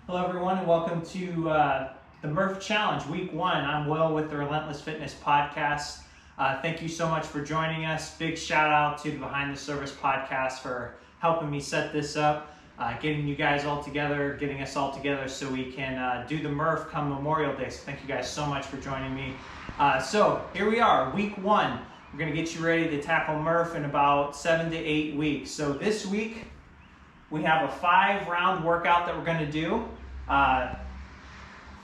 Hello everyone and welcome to the Murph Challenge, week 1. I'm Will with the Relentless Fitness Podcast. Thank you so much for joining us. Big shout out to the Behind the Service Podcast for helping me set this up, getting you guys all together, getting us all together so we can do the Murph come Memorial Day. So thank you guys so much for joining me. So here we are, week 1. We're going to get you ready to tackle Murph in about 7 to 8 weeks. So this week we have a 5-round workout that we're going to do.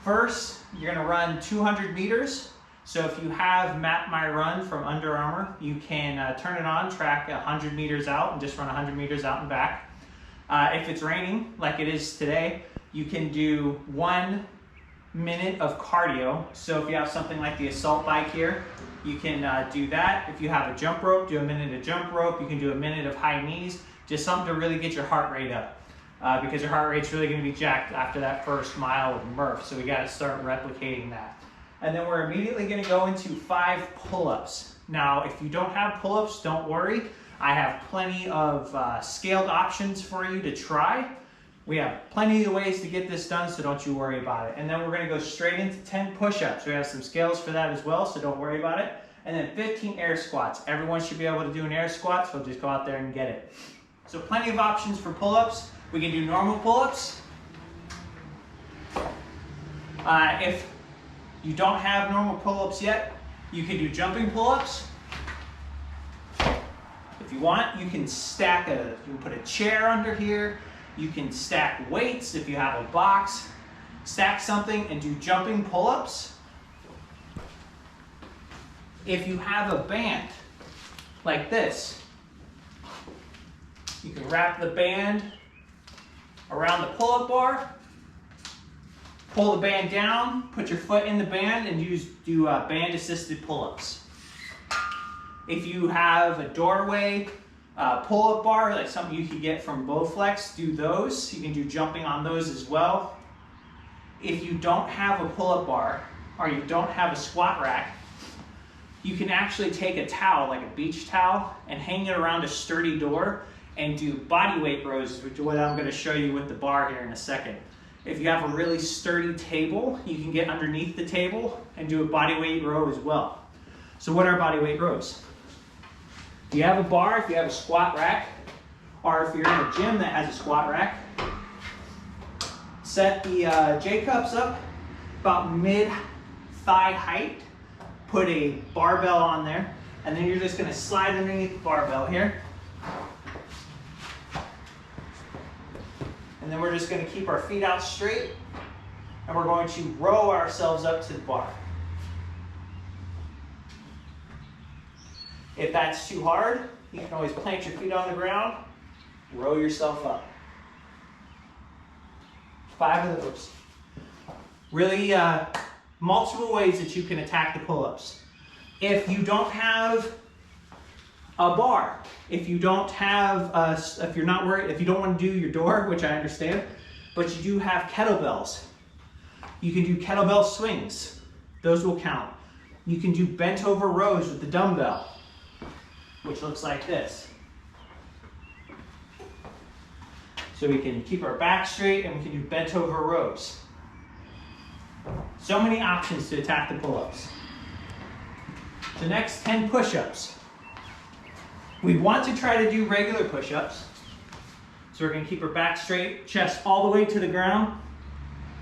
First, you're going to run 200 meters. So if you have Map My Run from Under Armour, you can turn it on, track 100 meters out, and just run 100 meters out and back. If it's raining, like it is today, you can do 1 minute of cardio. So if you have something like the assault bike here, you can do that. If you have a jump rope, do a minute of jump rope. You can do a minute of high knees. Just something to really get your heart rate up. Because your heart rate's really going to be jacked after that first mile of Murph. So we got to start replicating that. And then we're immediately going to go into 5 pull-ups. Now, if you don't have pull-ups, don't worry. I have plenty of scaled options for you to try. We have plenty of ways to get this done, so don't you worry about it. And then we're going to go straight into 10 push-ups. We have some scales for that as well, so don't worry about it. And then 15 air squats. Everyone should be able to do an air squat, so just go out there and get it. So plenty of options for pull-ups. We can do normal pull-ups. If you don't have normal pull-ups yet, you can do jumping pull-ups. If you want, you can stack you can put a chair under here. You can stack weights if you have a box. Stack something and do jumping pull-ups. If you have a band like this, you can wrap the band around the pull-up bar, pull the band down, put your foot in the band, and do band-assisted pull-ups. If you have a doorway pull-up bar, like something you could get from Bowflex, do those. You can do jumping on those as well. If you don't have a pull-up bar, or you don't have a squat rack, you can actually take a towel, like a beach towel, and hang it around a sturdy door and do body weight rows, which is what I'm going to show you with the bar here in a second. If you have a really sturdy table, you can get underneath the table and do a body weight row as well. So what are body weight rows? If you have a bar, if you have a squat rack, or if you're in a gym that has a squat rack, set the J-cups up about mid-thigh height, put a barbell on there, and then you're just going to slide underneath the barbell here. And then we're just going to keep our feet out straight, and we're going to row ourselves up to the bar. If that's too hard, you can always plant your feet on the ground, row yourself up. 5 of those. Really multiple ways that you can attack the pull-ups. If you don't have a bar, if you don't have, if you don't want to do your door, which I understand, but you do have kettlebells, you can do kettlebell swings. Those will count. You can do bent over rows with the dumbbell, which looks like this. So we can keep our back straight and we can do bent over rows. So many options to attack the pull-ups. The next 10 push-ups. We want to try to do regular push-ups. So we're going to keep our back straight, chest all the way to the ground,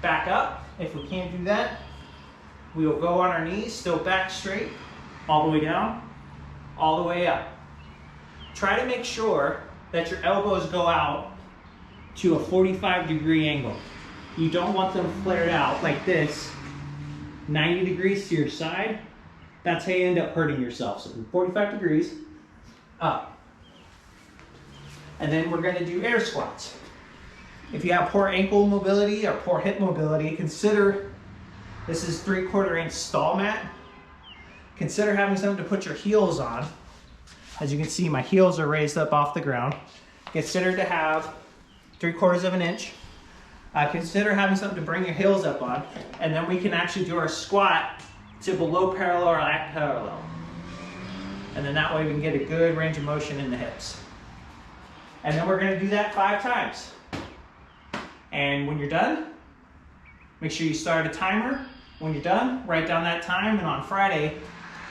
back up. If we can't do that, we will go on our knees, still back straight, all the way down, all the way up. Try to make sure that your elbows go out to a 45-degree angle. You don't want them flared out like this, 90 degrees to your side. That's how you end up hurting yourself. So 45 degrees, up. And then we're going to do air squats. If you have poor ankle mobility or poor hip mobility, consider, this is 3/4 inch stall mat. Consider having something to put your heels on. As you can see, my heels are raised up off the ground. Consider to have 3/4 of an inch. Consider having something to bring your heels up on, and then we can actually do our squat to below parallel or at parallel. And then that way we can get a good range of motion in the hips. And then we're going to do that 5 times. And when you're done, Make sure you start a timer. When you're done, write down that time, and on Friday,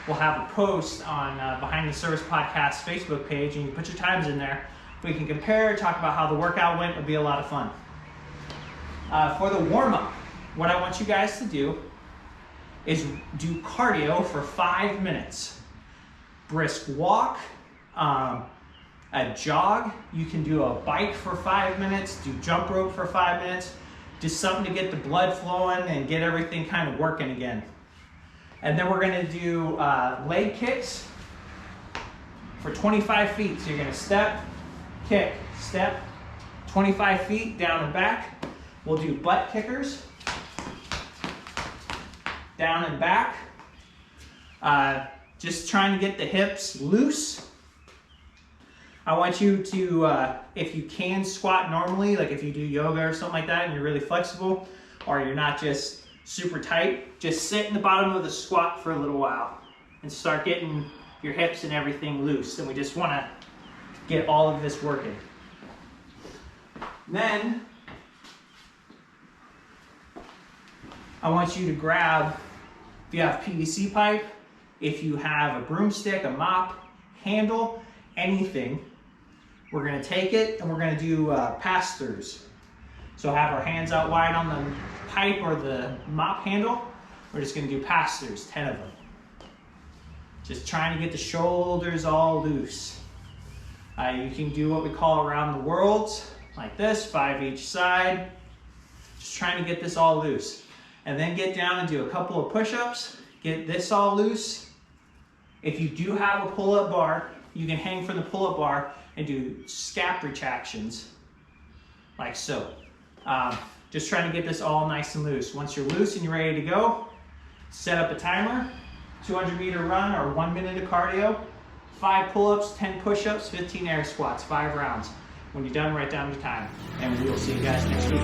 we'll have a post on Behind the Service Podcast Facebook page, and you put your times in there. We can compare, talk about how the workout went. It'll be a lot of fun. For the warm-up, what I want you guys to do is do cardio for 5 minutes. Brisk walk, a jog. You can do a bike for 5 minutes, do jump rope for 5 minutes. Just something to get the blood flowing and get everything kind of working again. And then we're gonna do leg kicks for 25 feet. So you're gonna step, kick, step, 25 feet down and back. We'll do butt kickers, down and back. Just trying to get the hips loose. I want you to, if you can squat normally, like if you do yoga or something like that and you're really flexible, or you're not just super tight, just sit in the bottom of the squat for a little while and start getting your hips and everything loose. And we just want to get all of this working. Then I want you to grab, if you have PVC pipe, if you have a broomstick, a mop, handle, anything, we're going to take it and we're going to do pass-throughs. So have our hands out wide on the pipe or the mop handle. We're just going to do pass-throughs, 10 of them. Just trying to get the shoulders all loose. You can do what we call around the worlds, like this, 5 each side. Just trying to get this all loose. And then get down and do a couple of push-ups. Get this all loose. If you do have a pull-up bar, you can hang from the pull-up bar and do scap retractions, like so. Just trying to get this all nice and loose. Once you're loose and you're ready to go, set up a timer, 200-meter run or 1 minute of cardio, 5 pull-ups, 10 push-ups, 15 air squats, 5 rounds. When you're done, write down your time, and we will see you guys next week.